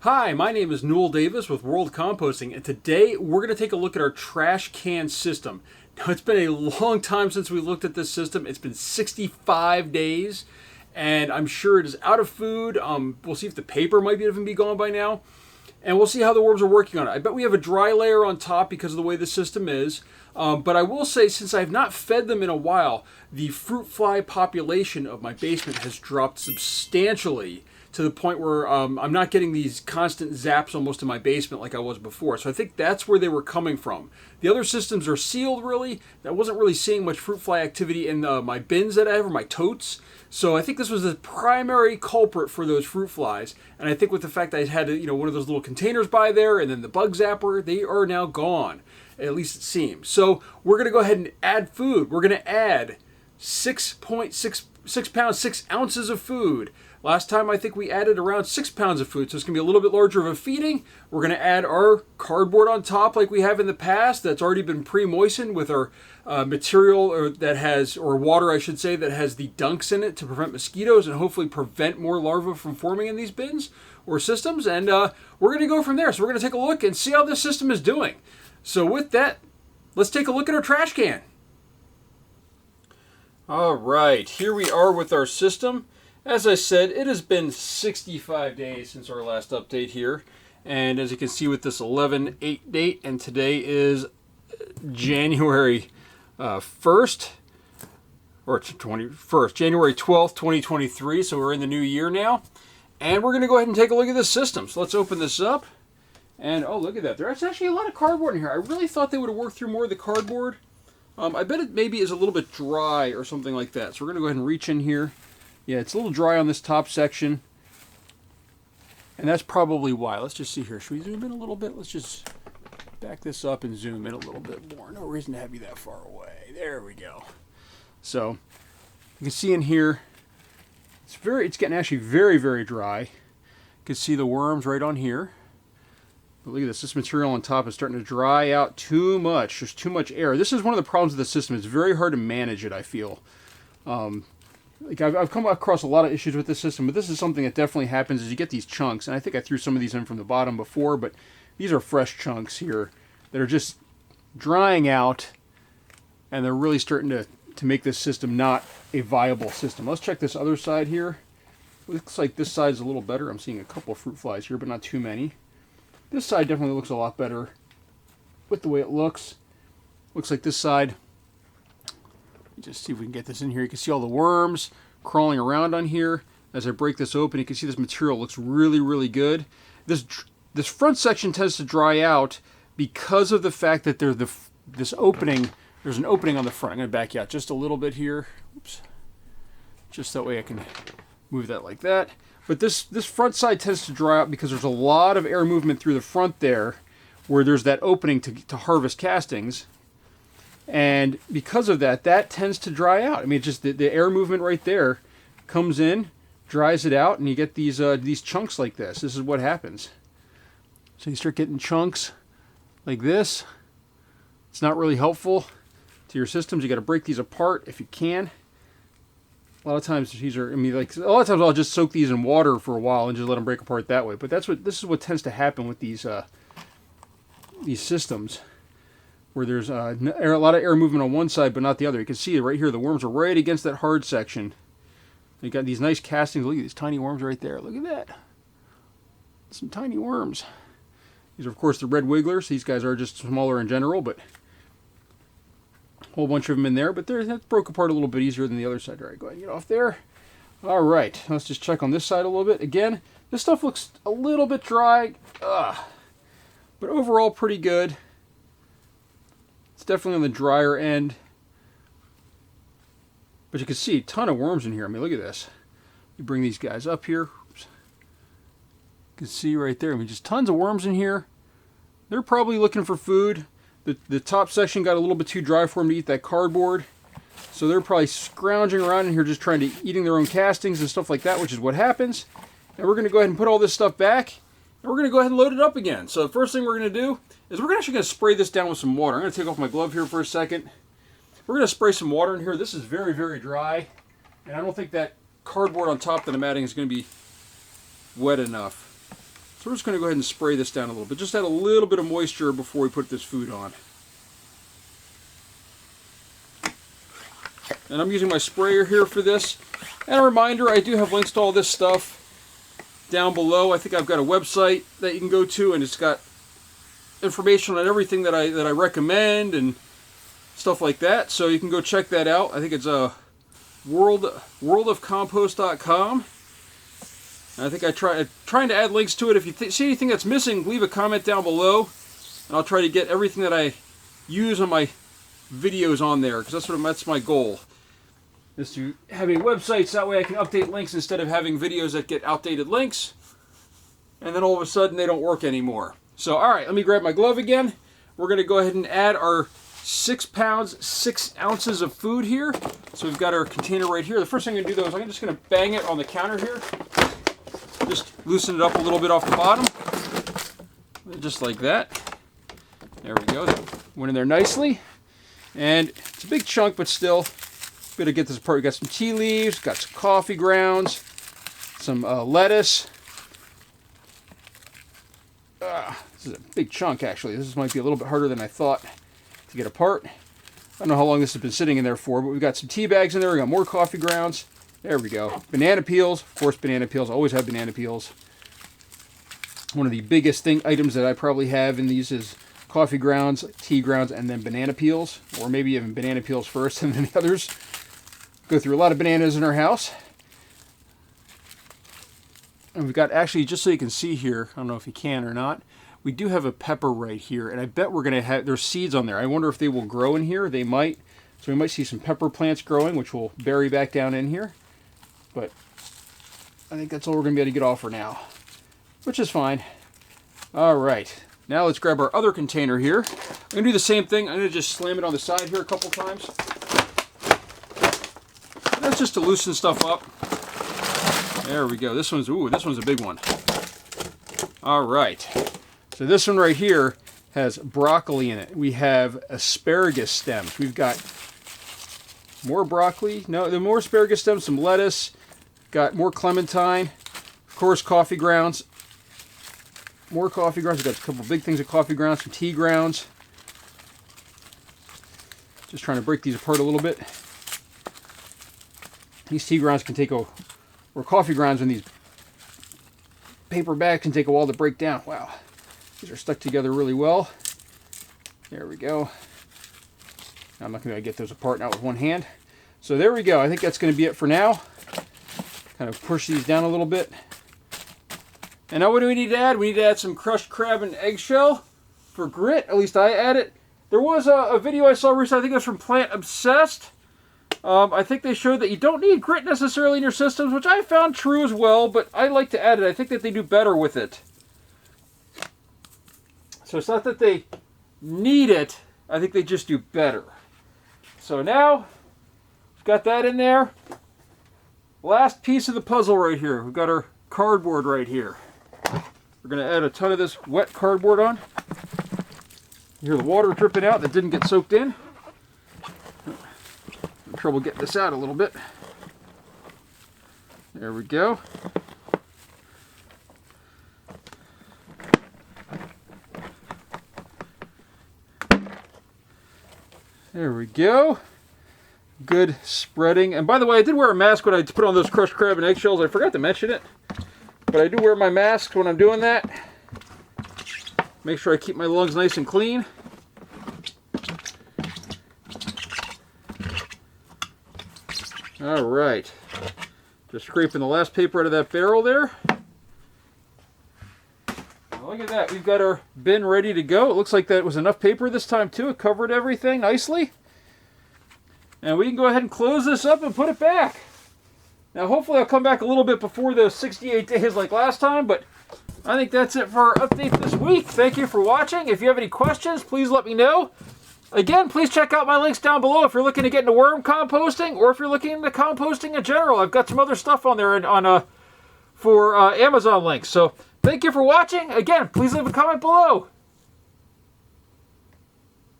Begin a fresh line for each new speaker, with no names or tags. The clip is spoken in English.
Hi, my name is Newell Davis with World Composting, and today we're going to take a look at our trash can system. Now, it's been a long time since we looked at this system. It's been 65 days, and I'm sure it is out of food. We'll see if the paper might even be gone by now, and we'll see how the worms are working on it. I bet we have a dry layer on top because of the way the system is, but I will say, since I have not fed them in a while, the fruit fly population of my basement has dropped substantially, to the point where I'm not getting these constant zaps almost in my basement like I was before. So I think that's where they were coming from. The other systems are sealed, really. I wasn't really seeing much fruit fly activity in my bins that I have, or my totes. So I think this was the primary culprit for those fruit flies. And I think with the fact that I had one of those little containers by there, and then the bug zapper, they are now gone. At least it seems. So we're going to go ahead and add food. We're going to add 6.6 pounds, 6 ounces of food. Last time I think we added around 6 pounds of food, so it's going to be a little bit larger of a feeding. We're going to add our cardboard on top like we have in the past that's already been pre-moistened with our material or water I should say, that has the dunks in it to prevent mosquitoes and hopefully prevent more larvae from forming in these bins or systems. And we're going to go from there. So we're going to take a look and see how this system is doing. So with that, let's take a look at our trash can. All right, here we are with our system. As I said, it has been 65 days since our last update here. And as you can see with this 11/8 date, and today is January 1st, or 21st, January 12th, 2023. So we're in the new year now. And we're going to go ahead and take a look at this system. So let's open this up. And oh, look at that. There's actually a lot of cardboard in here. I really thought they would have worked through more of the cardboard. I bet it maybe is a little bit dry or something like that. So we're going to go ahead and reach in here. Yeah, it's a little dry on this top section. And that's probably why. Let's just see here. Should we zoom in a little bit? Let's just back this up and zoom in a little bit more. No reason to have you that far away. There we go. So you can see in here, it's getting actually very, very dry. You can see the worms right on here. But look at this. This material on top is starting to dry out too much. There's too much air. This is one of the problems with the system. It's very hard to manage it, I feel. I've come across a lot of issues with this system, but this is something that definitely happens is you get these chunks, and I think I threw some of these in from the bottom before, but these are fresh chunks here that are just drying out, and they're really starting to make this system not a viable system. Let's check this other side here. Looks like this side's a little better. I'm seeing a couple of fruit flies here, but not too many. This side definitely looks a lot better with the way it looks. Looks like this side. Just see if we can get this in here. You can see all the worms crawling around on here. As I break this open, you can see this material looks really, really good. This front section tends to dry out because of the fact that there's an opening on the front. I'm going to back you out just a little bit here. Oops. Just that way I can move that like that. But this front side tends to dry out because there's a lot of air movement through the front there where there's that opening to harvest castings. And because of that, that tends to dry out. I mean, just the air movement right there comes in, dries it out, and you get these chunks like this. This is what happens. So you start getting chunks like this. It's not really helpful to your systems. You got to break these apart if you can. A lot of times a lot of times I'll just soak these in water for a while and just let them break apart that way. But this is what tends to happen with these systems, where there's a lot of air movement on one side but not the other. You can see it right here. The worms are right against that hard section. You got these nice castings. Look at these tiny worms right there. Look at that. Some tiny worms. These are, of course, the red wigglers. These guys are just smaller in general, but a whole bunch of them in there. But that broke apart a little bit easier than the other side. All right, go ahead and get off there. All right, let's just check on this side a little bit. Again, this stuff looks a little bit dry, but overall pretty good. It's definitely on the drier end. But you can see a ton of worms in here. I mean, look at this. You bring these guys up here. Oops. You can see right there. I mean, just tons of worms in here. They're probably looking for food. The top section got a little bit too dry for them to eat that cardboard. So they're probably scrounging around in here just eating their own castings and stuff like that, which is what happens. And we're going to go ahead and put all this stuff back. And we're going to go ahead and load it up again. So the first thing we're going to do is we're actually going to spray this down with some water. I'm going to take off my glove here for a second. We're going to spray some water in here. This is very, very dry. And I don't think that cardboard on top that I'm adding is going to be wet enough. So we're just going to go ahead and spray this down a little bit. Just add a little bit of moisture before we put this food on. And I'm using my sprayer here for this. And a reminder, I do have links to all this stuff down below. I think I've got a website that you can go to, and it's got information on everything that I recommend and stuff like that. So you can go check that out. I think it's worldofcompost.com. And I think trying to add links to it. If you see anything that's missing, leave a comment down below, and I'll try to get everything that I use on my videos on there, because that's my goal, is to having websites, that way I can update links instead of having videos that get outdated links and then all of a sudden they don't work anymore. So alright, let me grab my glove again. We're going to go ahead and add our 6 pounds 6 ounces of food here. So we've got our container right here. The first thing I'm going to do though is I'm just going to bang it on the counter here, just loosen it up a little bit off the bottom, just like that. There we go, that went in there nicely. And it's a big chunk, but still, better get this apart. We got some tea leaves, got some coffee grounds, some lettuce. This is a big chunk, actually. This might be a little bit harder than I thought to get apart. I don't know how long this has been sitting in there for, but we've got some tea bags in there. We got more coffee grounds. There we go. Banana peels, of course, banana peels. Always have banana peels. One of the biggest items that I probably have in these is coffee grounds, tea grounds, and then banana peels, or maybe even banana peels first and then the others. Go through a lot of bananas in our house. And we've got, actually, just so you can see here, I don't know if you can or not, we do have a pepper right here, and I bet we're going to have, there's seeds on there. I wonder if they will grow in here. They might. So we might see some pepper plants growing, which will bury back down in here. But I think that's all we're going to be able to get off for now, which is fine. All right. Now let's grab our other container here. I'm going to do the same thing. I'm going to just slam it on the side here a couple times. That's just to loosen stuff up. There we go. This one's a big one. All right. So this one right here has broccoli in it. We have asparagus stems. We've got more broccoli. No, the more asparagus stems, some lettuce. Got more clementine. Of course, coffee grounds. More coffee grounds. We've got a couple big things of coffee grounds, some tea grounds. Just trying to break these apart a little bit. These tea grounds can take or coffee grounds in these paper bags can take a while to break down. Wow. These are stuck together really well. There we go. I'm not going to get those apart now with one hand. So there we go. I think that's going to be it for now. Kind of push these down a little bit. And now what do we need to add? We need to add some crushed crab and eggshell for grit. At least I add it. There was a video I saw recently, I think it was from Plant Obsessed. I think they showed that you don't need grit necessarily in your systems, which I found true as well, but I like to add it. I think that they do better with it. So it's not that they need it, I think they just do better. So now, we've got that in there. Last piece of the puzzle right here. We've got our cardboard right here. We're going to add a ton of this wet cardboard on. You hear the water dripping out that didn't get soaked in. I'm trouble getting this out a little bit. There we go. There we go. Good spreading. And by the way, I did wear a mask when I put on those crushed crab and eggshells. I forgot to mention it. But I do wear my mask when I'm doing that. Make sure I keep my lungs nice and clean. All right. Just scraping the last paper out of that barrel there. Now look at that. We've got our bin ready to go. It looks like that was enough paper this time too. It covered everything nicely. And we can go ahead and close this up and put it back. Now hopefully I'll come back a little bit before the 68 days like last time, but I think that's it for our update this week. Thank you for watching. If you have any questions, please let me know. Again, please check out my links down below if you're looking to get into worm composting or if you're looking into composting in general. I've got some other stuff on there for Amazon links. So thank you for watching. Again, please leave a comment below.